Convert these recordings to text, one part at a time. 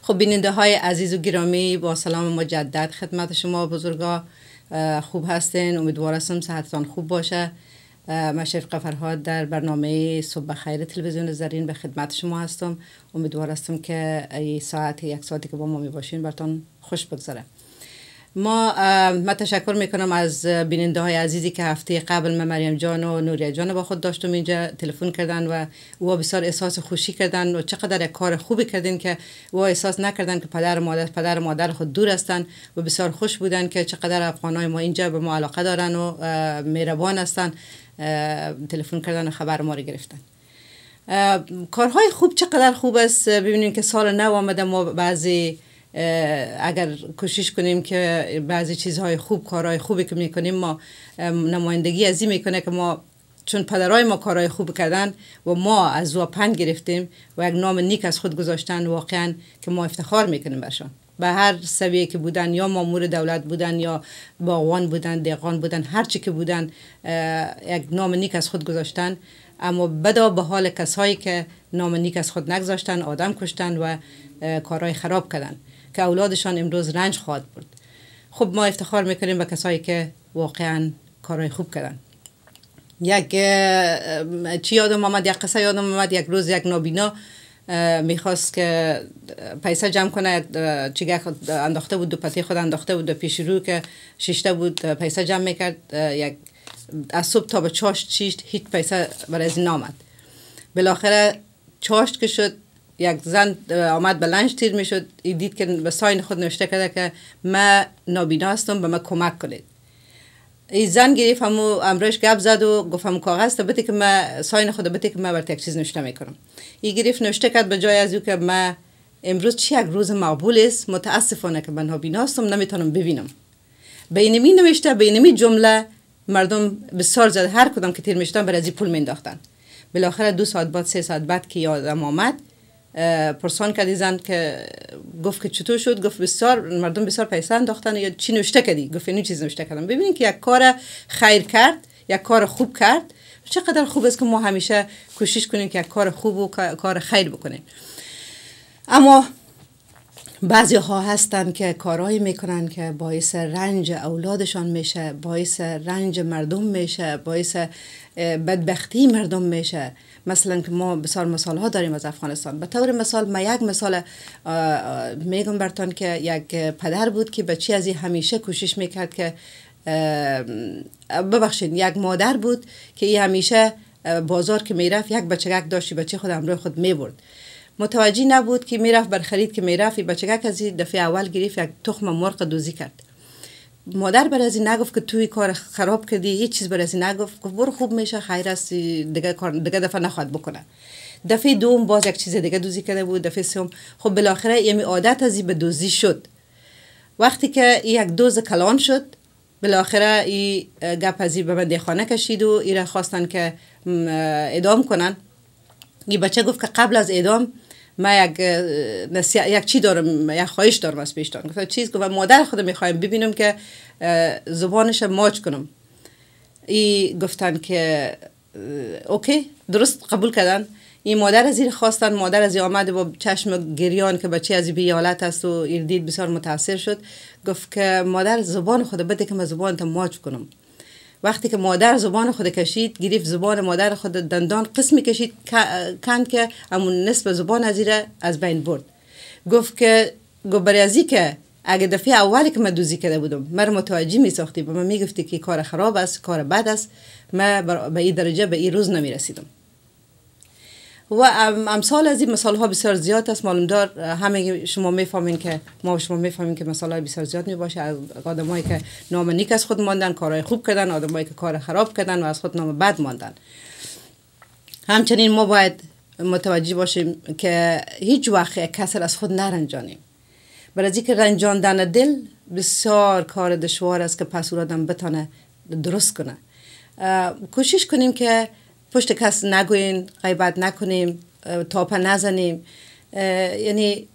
خب بیننده های عزیز و گرامی، با سلام مجدد خدمت شما بزرگا. خوب هستین؟ امیدوار هستم صحتتان خوب باشه. من شفقه فرهاد در برنامه صبح بخیر تلویزیون زرین به خدمت شما هستم. امیدوار هستم که این ساعت یک ساعتی که با ما می باشین براتون خوش بگذره. من تشکر میکنم از بیننده های عزیزی که هفته قبل من مریم جان و نوریه جان با خود داشتم اینجا تلفن کردن و او بسیار احساس خوشی کردن و چقدر یک کار خوبی کردین که او احساس نکردن که پدر و مادر خود دور هستن و بسیار خوش بودن که چقدر افغانای ما اینجا به ما علاقه دارن و مهربان هستن. تلفن کردن و خبر ما رو گرفتن. کارهای خوب چقدر خوب است. ببینید که سال نو آمده، ما بعضی اگر کوشش کنیم که بعضی چیزهای خوب، کارهای خوبی که میکنیم، ما نمایندگی از این میکنه که ما چون پدرای ما کارهای خوب کردن و ما از او پند گرفتیم و یک نام نیک از خود گذاشتن، واقعا که ما افتخار میکنیم برشان. به هر سویه که بودن، یا مامور دولت بودن یا باغوان بودن، دهقان بودن، هر چی که بودن، یک نام نیک از خود گذاشتن. اما بدا به حال کسایی که نام نیک از خود نگذاشتن، آدم کشتن و کارهای خراب کردن که اولادشان امروز رنج خواهد برد. خب ما افتخار میکنیم به کسایی که واقعا کارهای خوب کردن. چی یادم آمد، یک قصه یادم آمد. یک روز یک نابینا میخواست که پیسه جمع کنه، چیگه خود انداخته بود، دو پتی خود انداخته بود و پیش رو که شیشته بود پیسه جمع میکرد. از صبح تا به چاشت شیشت، هیچ پیسه برای از این آمد. بالاخره چاشت که شد، یک زن آمد به لنج تیر میشد، دید که به ساین خود نوشته کرده که من نابینا هستم، به من کمک کنید. این زن گرفت همو امرش گپ زد و گفت همو کاغذ تا بده که من ساین خود بده که من برات یک چیز نوشته میکنم. این گرفت نوشته کرد به جای از او که من امروز چی یک روز مقبول است، متاسفانه که من نابینا هستم، نمیتونم ببینم. به اینمی نوشته، به اینمی جمله مردم بسیار زد، هر کدام که تیر میشدن بر ازی پول مینداختن. بالاخره 2 ساعت بعد 3 ساعت بعد که یادم آمد، پرسان کردی زن که گفت که چطور شد؟ گفت بسیار مردم بسیار پیسه انداختن. یا چی نوشته کردی؟ گفت اینو چیز نوشته کردم. ببینید که یک کار خیر کرد، یک کار خوب کرد. چقدر خوب است که ما همیشه کوشش کنیم که یک کار خوب و کار خیر بکنیم. اما بعضی ها هستن که کارهایی میکنن که باعث رنج اولادشان میشه، باعث رنج مردم میشه، باعث بدبختی مردم میشه. مثلا که ما بسیار مثال ها داریم از افغانستان. به طور مثال من یک مثال میگم براتون که یک پدر بود که بچه از همیشه کوشش میکرد که ببخشید، یک مادر بود که ای همیشه بازار که میرفت یک بچگک داشتی، بچه خود همراه خود میبرد. متوجه نبود که میرفت بر خرید که میرفت، بچگک از دفعه اول گرفت یک تخم مرغ دوزی کرد. مادر بر از این نگفت که توی کار خراب کردی، هیچ چیز بر از این نگفت، گفت برو خوب میشه، خیر است، دیگه دفعه نخواهد بکنه. دفعه دوم باز یک چیز دیگه دوزی کرده بود، دفعه سوم. خب بالاخره یمی عادت از این به دوزی شد. وقتی که یک دوز کلان شد، بالاخره این گپ از این به بندیخانه کشید و ایره خواستن که اعدام کنن. این بچه گفت که قبل از اعدام من یک چی دارم، یک خواهش دارم از پیشتان. گفتم چیز؟ گفت مادر خودم میخوایم ببینم که زبانش ماچ کنم. ای گفتن که اوکی، درست قبول کردن. این مادر از این خواستن، مادر از این آمده با چشم گریان که بچه از این بیالت است و این دید بسیار متاثر شد. گفت که مادر زبان خود بده که من زبان تا ماچ کنم. وقتی که مادر زبان خود کشید، گرفت زبان مادر خود دندان قسمی کشید کند که همون نصف زبان از بین برد. گفت که برای ازی که اگه دفعه اولی که من دوزی کرده بودم من متوجه می ساختی و من می گفتی که کار خراب است، کار بد است، من به این درجه به این روز نمی رسیدم. و امثال از این مثال ها بسیار زیاد است. معلوم دار همه شما میفهمین که مثال های بسیار زیاد می باشه از آدمایی که نام نیک از خود ماندن، کارهای خوب کردن، آدمایی که کار خراب کردن و از خود نام بد ماندن. همچنین ما باید متوجه باشیم که هیچ وقت کسر از خود نرنجانیم. برای اینکه رنجاندن دل بسیار کار دشوار است که پس او آدم بتونه درست کنه. کوشش کنیم که پشت کس نگوین، غیبت نکنیم، تاپه نزنیم، یعنی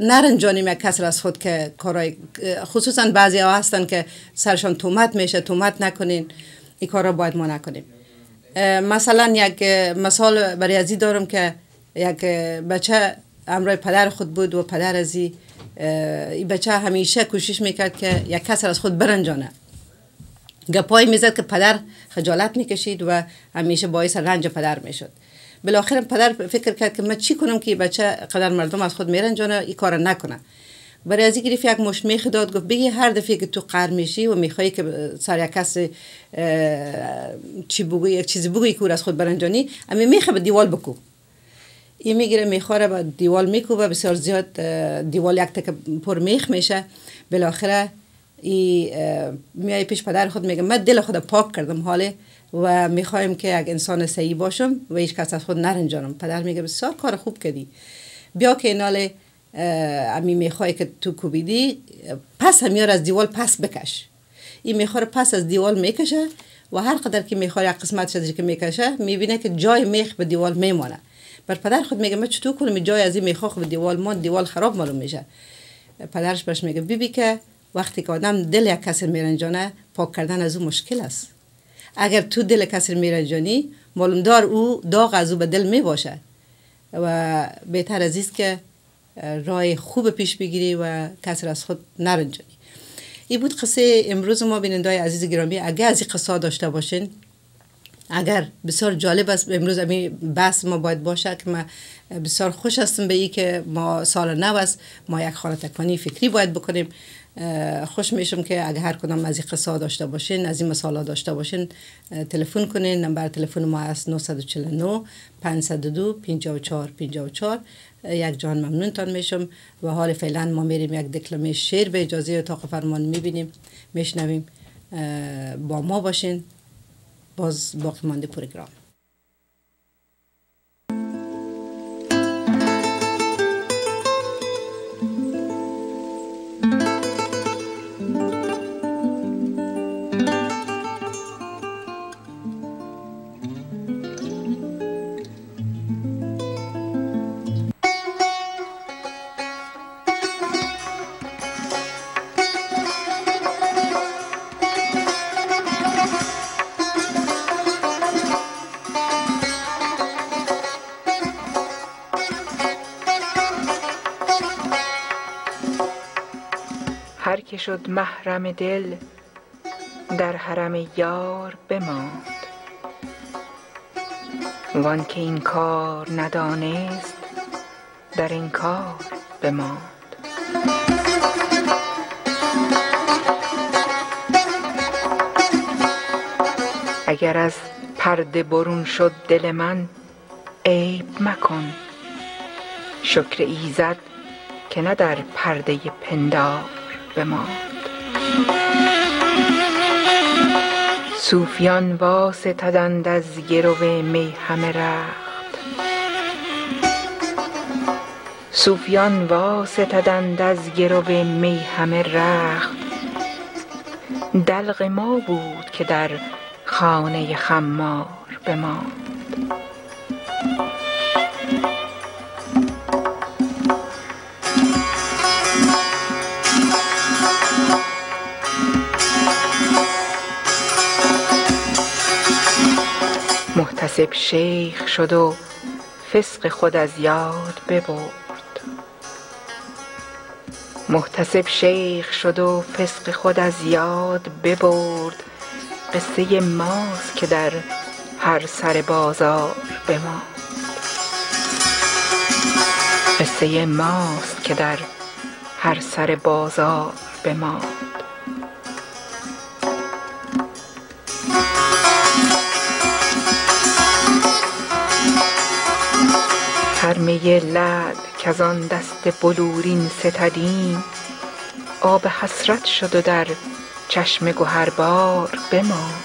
نرنجانیم یک کس از خود که کارای، خصوصا بعضی ها هستن که سرشان تومت میشه، تومت نکنین. این کارا باید ما نکنیم. مثلا یک مثال برای ازی دارم که یک بچه همراه پدر خود بود و پدر از این بچه همیشه کوشش میکرد که یک کس از خود برنجانه. گپایی میزد که پدر خجالت میکشید و همیشه باعث رنج پدر میشد. بالاخره پدر فکر کرد که من چی کنم که بچه قدر مردم از خود میرنجانه، این کار نکنه. برای از این گرفت یک مشت میخ داد، گفت بگی هر دفعه که تو قهر میشی و میخوایی که سر یک کس یک چیزی بگویی که از خود برنجانی، امی میخ به دیوال بکو. این میگیره میخوره به دیوال میکوبه، بسیار زیاد دیوال یک تک پر میخ میشه. بالاخره میای پیش پدر خود میگه من دل خود پاک کردم حاله و میخوایم که یک انسان صحیح باشم و هیچ کس از خود نرنجانم. پدر میگه بسیار کار خوب کردی، بیا که ایناله امی میخوای که تو کوبیدی پس همیار از دیوال پس بکش. این میخوره پس از دیوال میکشه و هر قدر که میخوره یک قسمت شده که میکشه میبینه که جای میخ به دیوال میمانه. بر پدر خود میگه من چطور کنم جای از این میخ به دیوال ماند، دیوال خراب معلوم میشه. پدرش برش میگه بیبی که وقتی که آدم دل یک کسی میرنجانه پاک کردن از او مشکل است. اگر تو دل کسی میرنجانی معلوم دار او داغ از او به دل میباشه و بهتر از است که راه خوب پیش بگیری و کسی از خود نرنجانی. این بود قصه امروز ما بینندای عزیز گرامی. اگر از این قصه داشته باشین، اگر بسیار جالب است، امروز امی بحث ما باید باشه که ما بسیار خوش هستم به این که ما سال نو است، ما یک خانه تکانی فکری باید بکنیم. خوش میشم که اگر هر کدام از این قصه داشته باشین، از این مسائل داشته باشین، تلفن کنین. نمبر تلفن ما است 949 502 54 54. یک جان ممنونتان میشم و حال فعلا ما میریم یک دکلمه شعر به اجازه اتاق فرمان میبینیم، میشنویم. با ما باشین باز باقی مانده پروگرام. هر که شد محرم دل در حرم یار بماند، وان که این کار ندانست در انکار بماند. اگر از پرده برون شد دل من عیب مکن، شکر ایزد که نه در پرده پندار بماند. صوفیان واستدند از گرو می همه رخت، صوفیان واستدند از گرو می همه رخت. دلق ما بود که در خانه خمار بماند. محتسب شیخ شد و فسق خود از یاد ببرد، محتسب شیخ شد و فسق خود از یاد ببرد. قصه ماست که در هر سر بازار بماند، قصه ماست که در هر سر بازار بماند. هر می لعل کز آن دست بلورین ستدیم، آب حسرت شد و در چشم گهربار بماند.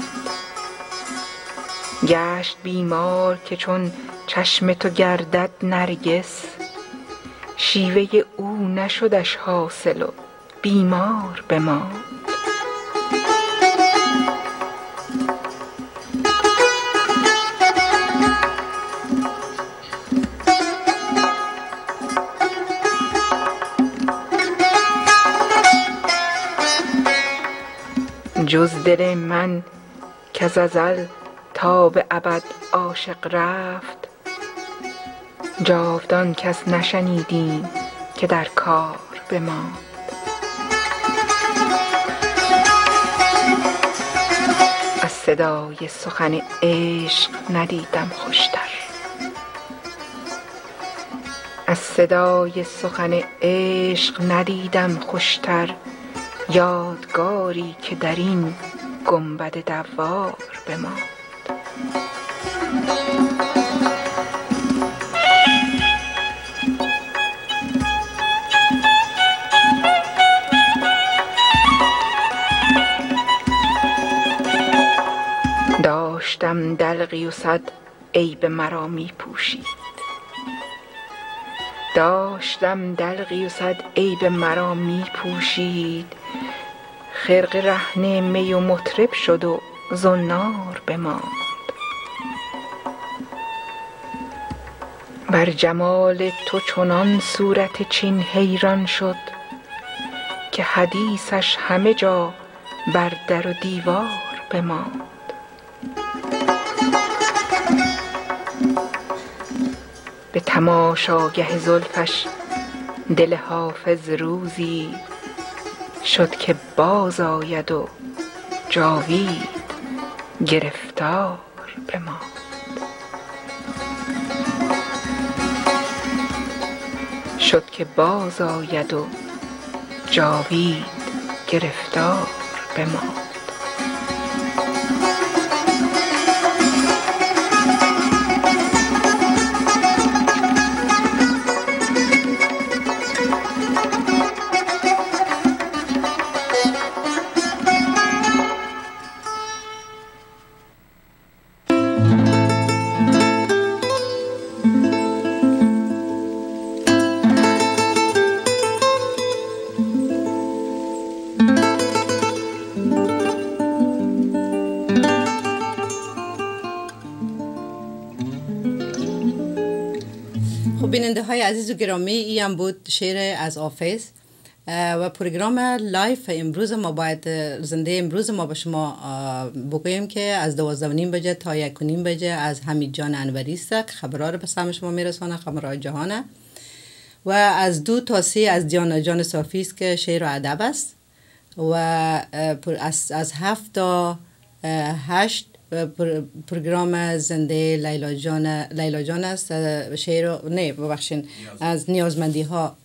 گشت بیمار که چون چشم تو گردد نرگس، شیوه او نشدش حاصل و بیمار بماند. جز دل من کز ازل تا به ابد عاشق رفت، جاودان کس نشنیدیم که در کار بماند. از صدای سخن عشق ندیدم خوشتر، از صدای سخن عشق ندیدم خوشتر، یادگاری که در این گنبد دوار بماند. داشتم دلقی و صد عیب مرا می پوشید، داشتم دلقی و صد عیب مرا می پوشید، خرقه رهن می و مطرب شد و زنار بماند. بر جمال تو چنان صورت چین حیران شد که حدیثش همه جا بر در و دیوار بماند. به تماشاگه زلفش دل حافظ روزی شد که باز آید و جاوید گرفتار بماند. شد که باز آید و جاوید گرفتار بماند. بیننده های عزیز و گرامی، این هم بود شعر از حافظ و پروگرام لایف امروز ما باید زنده امروز ما به شما بگوییم که از 12:30 بجه تا 1:30 بجه از حمید جان انوری است که خبرها رو به سمع شما میرسانه، خبرهای جهانه، و از 2 تا 3 از دیانا جان صافی است که شعر و ادب است، و از 7 تا 8 پروگرام زنده لیلا جان است، شعر نه ببخشید از نیازمندی ها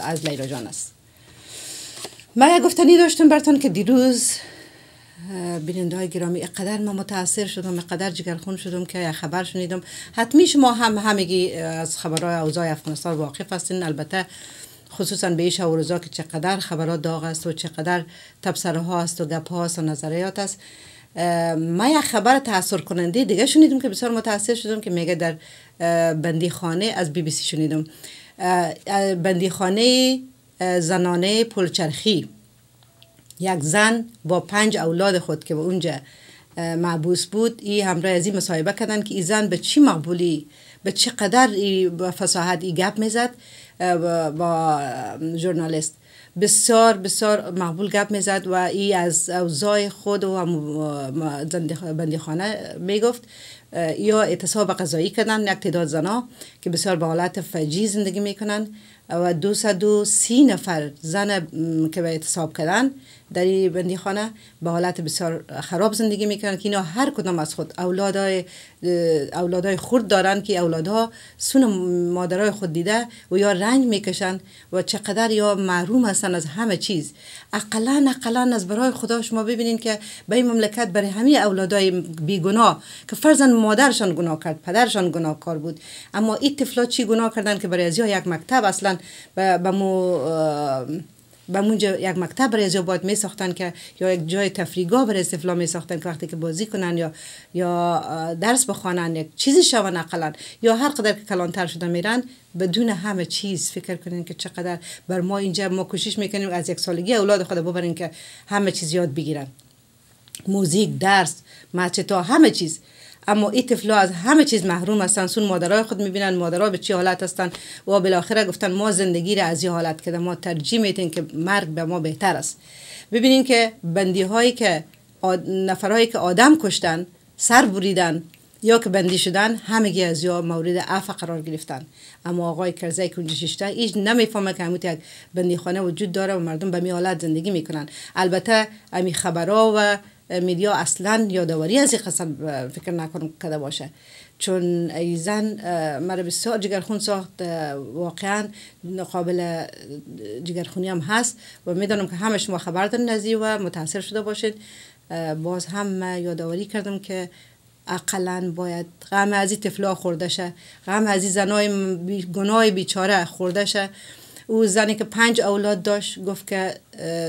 از لیلا جان است. من یک گفتنی داشتم براتون که دیروز بیننده های گرامی اقدر من متاثر شدم، اقدر جگرخون شدم که خبر شنیدم. حتمی شما همگی از خبرهای اوضاع افغانستان واقف هستین، البته خصوصا به ایش و روزا که چقدر خبرات داغ است و چقدر تبصره ها است و گپ ها است و نظریات است. ما یک خبر تاثیر کننده دیگه شنیدم که بسیار متاثر شدم که میگه در بندیخانه از BBC شنیدم، بندیخانه زنانه پلچرخی، یک زن با 5 اولاد خود که به اونجا محبوس بود، این همراه از این مصاحبه کردن که این زن به چی مقبولی، به چه قدر با فصاحت این گپ میزد با ژورنالیست، بسیار بسیار مقبول گپ میزد و ای از اوضاع خود و بندیخانه میگفت. یا اعتصاب غذایی کردن یک تعداد زنا که بسیار به حالت فجیع زندگی میکنن و 230 نفر زن که به اعتصاب کردن در این بندیخانه به حالت بسیار خراب زندگی میکنن که اینا هر کدام از خود اولادای خرد دارن که اولادها سون مادرای خود دیده و یا رنج میکشن و چقدر یا محروم هستن از همه چیز. اقلا از برای خدا شما ببینین که به این مملکت برای همه اولادای بیگناه که فرضاً مادرشان گناه کرد، پدرشان گناهکار بود، اما این طفلا چی گناه کردن که برای ازیا یک مکتب اصلا به مونجا یک مکتب برای ازیا باید می ساختن که یا یک جای تفریحگاه برای طفلا می ساختن که وقتی که بازی کنن یا درس بخوانن یک چیزی شون اقلا، یا هر قدر که کلانتر شدن میرن بدون همه چیز. فکر کنین که چقدر بر ما اینجا ما کوشش میکنیم از 1 سالگی اولاد خود ببرین که همه چیز یاد بگیرن، موزیک، درس، مچتا، همه چیز، اما این طفلا از همه چیز محروم هستن. سون مادرای خود میبینن مادرها به چی حالت هستن و بالاخره گفتن ما زندگی را از این حالت کردیم، ما ترجیح میدیم که مرگ به ما بهتر است. ببینین که بندی هایی که نفرهایی که آدم کشتن، سر بریدن یا که بندی شدن، همگی از یا مورد عفو قرار گرفتن. اما آقای کرزی که اونجا ششته ایش نمیفهمه که همون یک بندی خانه وجود داره و مردم به می حالت زندگی میکنن. البته امی خبرها و میدیا اصلا یادآوری از این قسم فکر نکنم کده باشه، چون ای زن مرا بسیار جگرخون ساخت. واقعا قابل جگرخونی هم هست و میدانم که همه شما خبر دارین از این و متاثر شده باشید. باز هم یادآوری کردم که اقلاً باید غم از این طفلا خورده شه، غم از این زنای گناه بیچاره خورده شه. او زنی که 5 اولاد داشت گفت که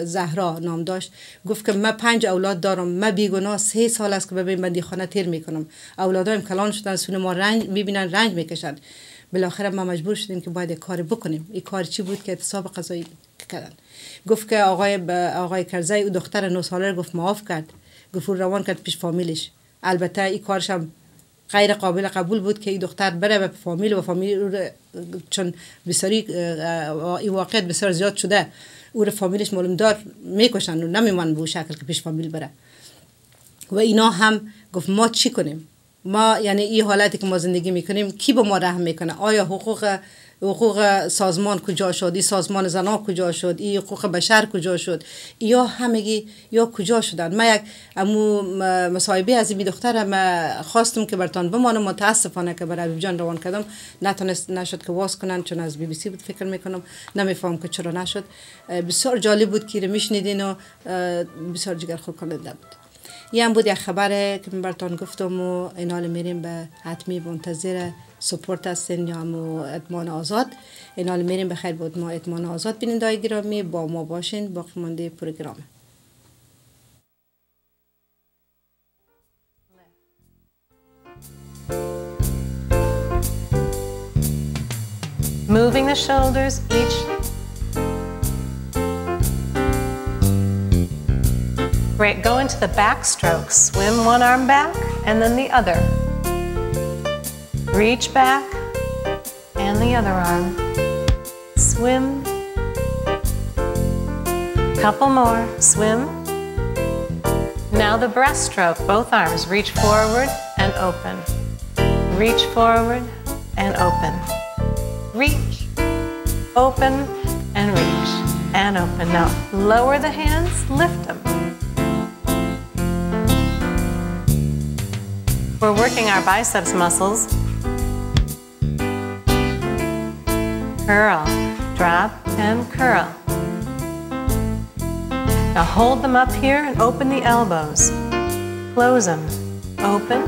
زهرا نام داشت، گفت که من 5 اولاد دارم، من بیگناه 3 سال است که به بندی خانه تیر میکنم، اولادایم کلان شدن، سون ما رنج میبینن، رنج میکشن. بالاخره ما مجبور شدیم که باید کار بکنیم. این کار چی بود که اعتصاب قضایی کردن. گفت که آقای کرزی او دختر 9 ساله رو گفت معاف کرد، گفت روان کرد پیش فامیلش. البته این کارش هم غیر قابل قبول بود که این دختر بره به فامیل و فامیل چون بسیاری این واقعیت بسیار زیاد شده، او رو فامیلش معلوم دار میکشن و نمیمان به اون شکل که پیش فامیل بره. و اینا هم گفت ما چی کنیم؟ ما یعنی این حالتی که ما زندگی میکنیم کی به ما رحم میکنه؟ آیا حقوق سازمان کجا شد؟ این سازمان زنا کجا شد؟ این حقوق بشر کجا شد؟ یا همگی یا کجا شدن؟ من یک مصاحبه از این دختر خواستم که برتان بمانم، متاسفانه که برای جان روان کردم نشد که واس کنن، چون از بی بی سی بود فکر میکنم، نمیفهم که چرا نشد. بسیار جالب بود که میشنیدین و بسیار جگرخون کننده بود. این هم بود یک خبره که من براتون گفتم و این حال میریم به حتمی منتظر سپورت هستین یا همو ادمان آزاد. این حال میریم به خیر بود ما ادمان آزاد بینندای گرامی، با ما باشین باقی مانده پروگرام. Moving the shoulders each. Great, go into the back stroke. Swim one arm back and then the other. Reach back and the other arm. Swim. Couple more. Swim. Now the breaststroke. Both arms reach forward and open. Reach forward and open. Reach, open, and reach, and open. Now lower the hands, lift them. We're working our biceps muscles. Curl, drop, and curl. Now hold them up here and open the elbows. Close them. Open